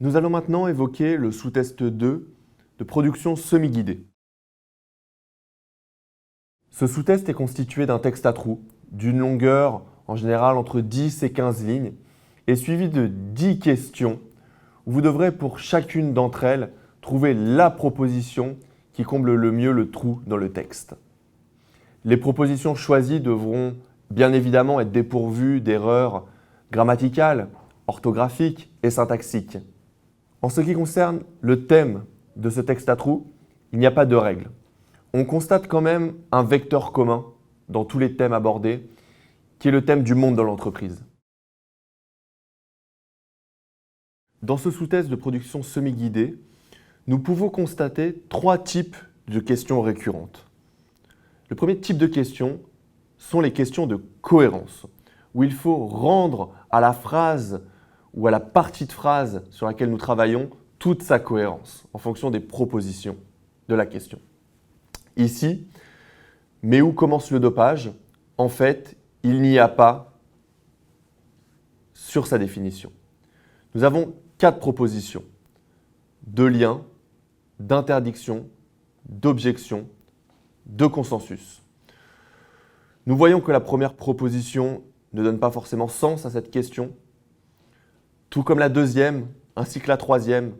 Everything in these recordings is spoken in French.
Nous allons maintenant évoquer le sous-test 2 de production semi-guidée. Ce sous-test est constitué d'un texte à trous, d'une longueur en général entre 10 et 15 lignes, et suivi de 10 questions où vous devrez pour chacune d'entre elles trouver la proposition qui comble le mieux le trou dans le texte. Les propositions choisies devront bien évidemment être dépourvues d'erreurs grammaticales, orthographiques et syntaxiques. En ce qui concerne le thème de ce texte à trous, il n'y a pas de règle. On constate quand même un vecteur commun dans tous les thèmes abordés, qui est le thème du monde dans l'entreprise. Dans ce sous-test de production semi-guidée, nous pouvons constater 3 types de questions récurrentes. Le premier type de questions sont les questions de cohérence, où il faut rendre à la phrase ou à la partie de phrase sur laquelle nous travaillons toute sa cohérence en fonction des propositions de la question. Ici, mais où commence le dopage? En fait, il n'y a pas sur sa définition. Nous avons 4 propositions de lien, d'interdiction, d'objection, de consensus. Nous voyons que la première proposition ne donne pas forcément sens à cette question, tout comme la deuxième ainsi que la troisième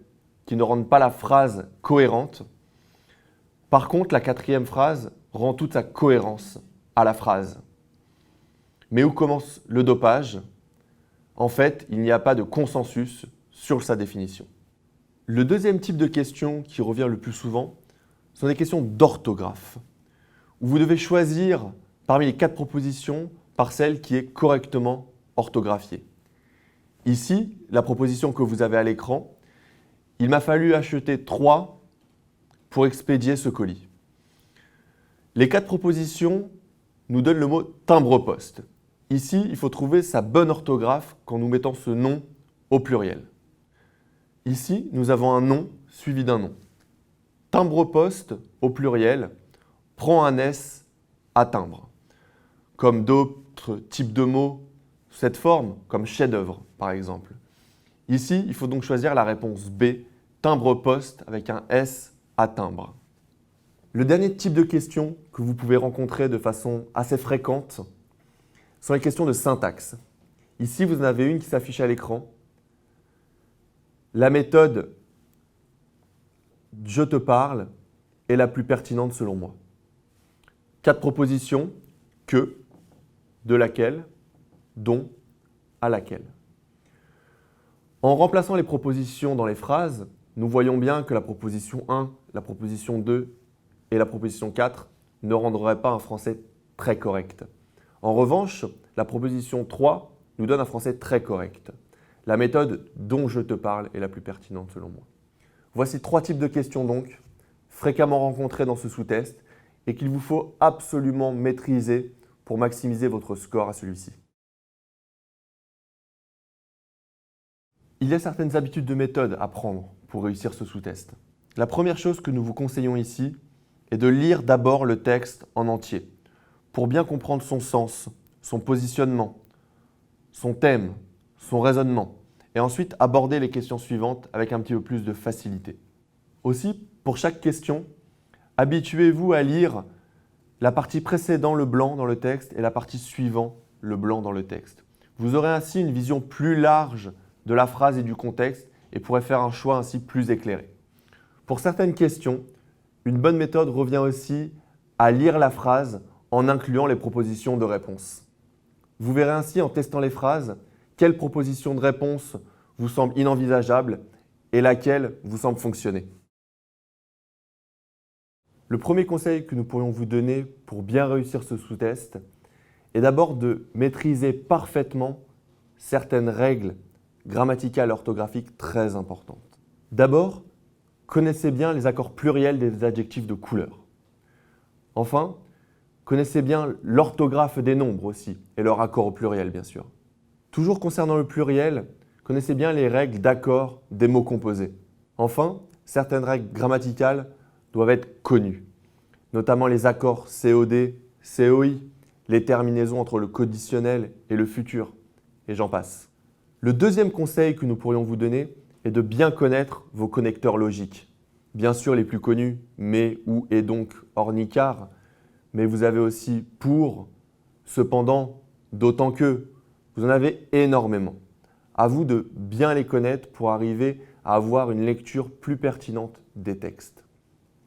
qui ne rendent pas la phrase cohérente. Par contre, la quatrième phrase rend toute sa cohérence à la phrase. Mais où commence le dopage? En fait, il n'y a pas de consensus sur sa définition. Le deuxième type de question qui revient le plus souvent sont des questions d'orthographe, où vous devez choisir parmi les 4 propositions par celle qui est correctement orthographiée. Ici, la proposition que vous avez à l'écran, il m'a fallu acheter 3 pour expédier ce colis. Les 4 propositions nous donnent le mot timbre-poste. Ici, il faut trouver sa bonne orthographe quand nous mettons ce nom au pluriel. Ici, nous avons un nom suivi d'un nom. Timbre-poste au pluriel prend un S à timbre, comme d'autres types de mots sous cette forme, comme chef-d'œuvre par exemple. Ici, il faut donc choisir la réponse B, timbre-poste avec un S à timbre. Le dernier type de questions que vous pouvez rencontrer de façon assez fréquente sont les questions de syntaxe. Ici, vous en avez une qui s'affiche à l'écran. La méthode « je te parle » est la plus pertinente selon moi. 4 propositions, que, de laquelle, dont, à laquelle. En remplaçant les propositions dans les phrases, nous voyons bien que la proposition 1, la proposition 2 et la proposition 4 ne rendraient pas un français très correct. En revanche, la proposition 3 nous donne un français très correct. La méthode dont je te parle est la plus pertinente selon moi. Voici 3 types de questions donc, fréquemment rencontrées dans ce sous-test et qu'il vous faut absolument maîtriser pour maximiser votre score à celui-ci. Il y a certaines habitudes de méthode à prendre pour réussir ce sous-test. La première chose que nous vous conseillons ici est de lire d'abord le texte en entier pour bien comprendre son sens, son positionnement, son thème, son raisonnement et ensuite aborder les questions suivantes avec un petit peu plus de facilité. Aussi, pour chaque question, habituez-vous à lire la partie précédant le blanc dans le texte et la partie suivant le blanc dans le texte. Vous aurez ainsi une vision plus large de la phrase et du contexte et pourrez faire un choix ainsi plus éclairé. Pour certaines questions, une bonne méthode revient aussi à lire la phrase en incluant les propositions de réponse. Vous verrez ainsi en testant les phrases quelle proposition de réponse vous semble inenvisageable et laquelle vous semble fonctionner. Le premier conseil que nous pourrions vous donner pour bien réussir ce sous-test est d'abord de maîtriser parfaitement certaines règles grammaticales et orthographiques très importantes. D'abord, connaissez bien les accords pluriels des adjectifs de couleur. Enfin, connaissez bien l'orthographe des nombres aussi et leur accord au pluriel bien sûr. Toujours concernant le pluriel, connaissez bien les règles d'accord des mots composés. Enfin, certaines règles grammaticales doivent être connues, notamment les accords COD, COI, les terminaisons entre le conditionnel et le futur, et j'en passe. Le deuxième conseil que nous pourrions vous donner est de bien connaître vos connecteurs logiques. Bien sûr, les plus connus, mais, ou, et donc, ornicar, mais vous avez aussi pour, cependant, d'autant que, vous en avez énormément. À vous de bien les connaître pour arriver à avoir une lecture plus pertinente des textes.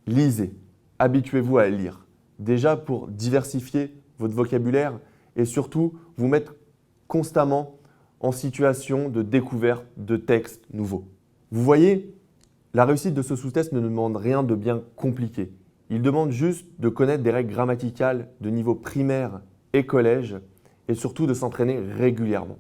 Lisez, habituez-vous à lire, déjà pour diversifier votre vocabulaire et surtout vous mettre constamment en situation de découverte de textes nouveaux. Vous voyez, la réussite de ce sous-test ne demande rien de bien compliqué. Il demande juste de connaître des règles grammaticales de niveau primaire et collège et surtout de s'entraîner régulièrement.